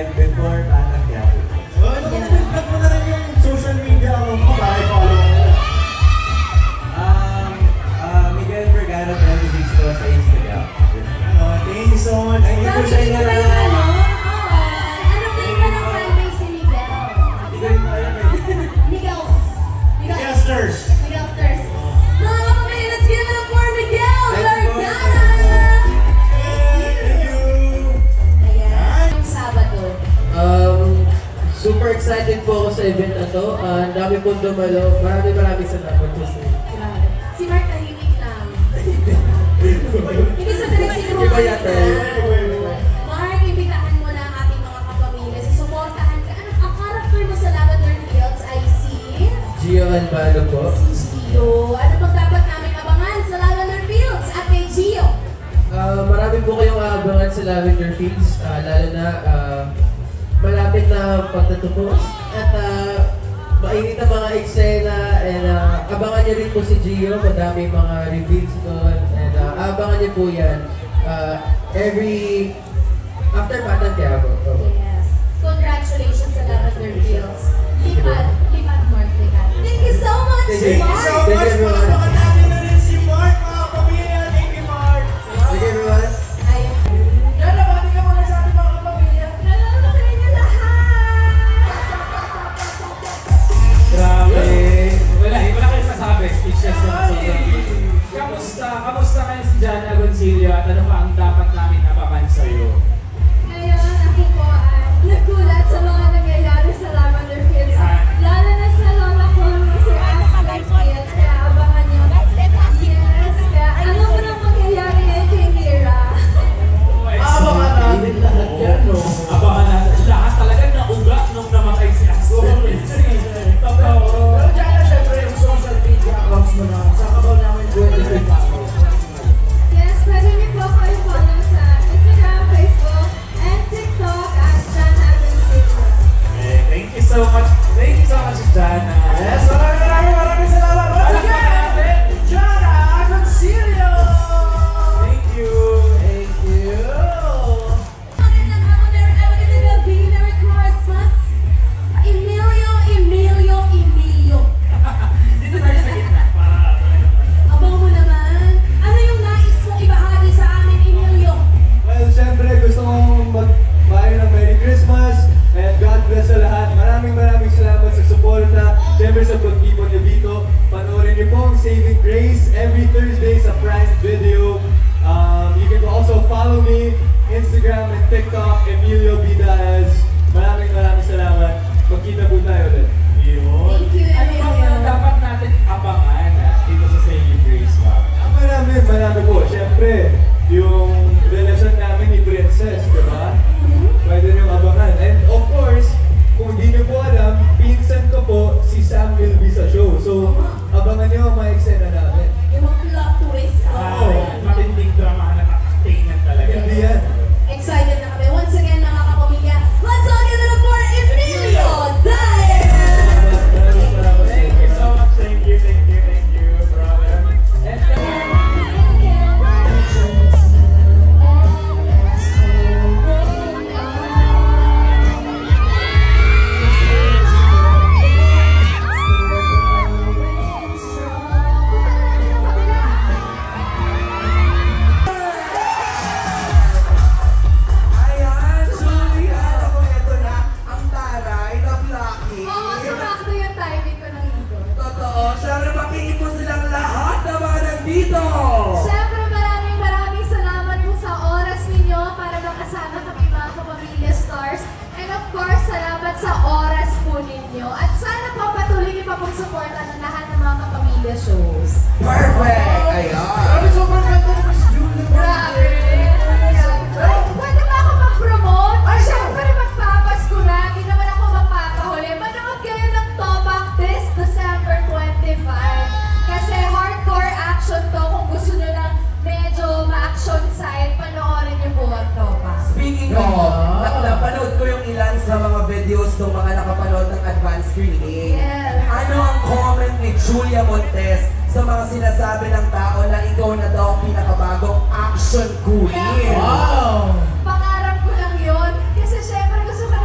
live before Batang Quiapo. Nag-vlog mo na rin yung social media account mo para i-follow mo nila. Miguel Vergara 26 po sa Instagram. Thank you so much. Thank you sa inyo na. Ano kayo ba ng fanbase si Miguel? Miguel pa yan eh. Miguelsters. Miguelsters. Mga kapamilya, let's give it up for Miguel Vergara! Thank you. Ayan. Yung Sabado. Super excited po ako sa event na to. Ang dami pong dumalo. Maraming salamat po sa inyo. Grabe. Si Mark tahimik lang. Hindi sa direct siguro. Iba yata yun. Mark, ibitahan mo na ang ating mga kapamilya. Susuportahan ka. Ang character mo sa Lavender Fields ay si Gio Albano po. Gio. Ano bang dapat namin abangan sa Lavender Fields at kay Gio? Marami po kayong aabangan sa Lavender Fields. Lalo na malapit na pagtatapos. At mainit ang mga eksena. And abangan niyo rin po si Gio. Madaming mga reveals doon. And abangan niyo po yan. After Batang Quiapo. Yes. Congratulations sa Lavender Fields. Lipat, Mark. Thank you so much, Thank you Mark. so much. Palakpakan natin na rin si Mark, mga kapamilya. Thank you, Mark. Thank you everyone. Ayun. Yan, nabati ka muna sa ating mga kapamilya. Nalala kayo niyo lahat! Grabe. Wala kayong masabi. Speechless na sobrang Kamusta kayo si Jana Agoncillo at ano pa ang dapat namin abangan sa'yo? Ngayon, ako po nagulat sa mga nangyayari sa Lavender Fields. Lalo na sa lola ko, si Ashley Fields. Kaya abangan niyo. Yes, kaya ano mo nang mangyayari ngayon kay Mira? Abangan natin lahat yan, no? Abangan natin. Lahat talaga nauga nung namatay si Ashley. Pero dyan na syempre yung social media accounts mo na sa kabaw namin 25 followers. Yes, pwede niyo po ako i-follow sa Instagram, Facebook, and TikTok at Jana Agoncillo. Thank you so much. Thank you so much, Jana. Yes, maraming salamat. Once again, natin. Jana Agoncillo! Thank you. Thank you! Magandang hapon, magandang gabi, Merry Christmas! Emilio! Dito tayo sa gitna. Abang mo naman, ano yung nais mong ibahagi sa amin, Emilio? Well, syempre gusto kong magbayo ng Merry Christmas and God bless sa lahat. Maraming salamat sa suporta. Syempre sa pag-ipon niyo dito. Panoorin niyo po ang Saving Grace every Thursday sa Prime Video. You can also follow me Instagram and TikTok, Emilio Bidaes. Maraming salamat. Magkita po tayo ulit. Yun. Thank you, Ano ba Emilio. ang dapat natin abangan dito sa Saving Grace, Ma'am? Marami po. Syempre, yung relasyon namin ni Princess, di ba? Pwede nyo abangan. And of course, kung hindi nyo po alam, pinsan ko po si Sam Milby sa show. So, abangan nyo ang mga eksena namin. Yung mga plot twist. Matinding drama na nakatingnan talaga. Hindi yan. Excited na kami. Once again, mga kapamilya, let's all give it up for Emilio Diaz! Thank you so much. Thank you, brother. Ayan, Julia, ako ito na, ang taray na Blacky. Oo, sumakto yung timing ko ng ito. Totoo, syempre pakiin mo silang lahat na mga nandito. Siyempre, maraming salamat po sa oras ninyo para makasama kami mga kapamilya stars. And of course, salamat sa oras po ninyo. At sana po patuloy niyo pa pong supportan ang lahat ng mga kapamilya shows. Perfect, ayan. Grabe, sobrang ganda ni Miss Julia. Grabe! Pwede ba ako mag-promote? Ay, syempre magpapasko na. Hindi naman ako magpapahuli. Manood kayo ng Topak this December 25. Kasi hardcore action to. Kung gusto nyo lang medyo ma-action side, panoorin nyo po ang Topak. Speaking of, napanood ko yung ilan sa mga videos ng mga nakapanood ng advanced screening. Yeah. Ano ang comment ni Julia Montes sa mga sinasabi ng tao na ikaw na daw ang pinakabagong action queen? Wow! Pangarap ko lang yun. Kasi syempre gusto ko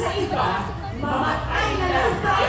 sa iba, mamatay na lang tayo.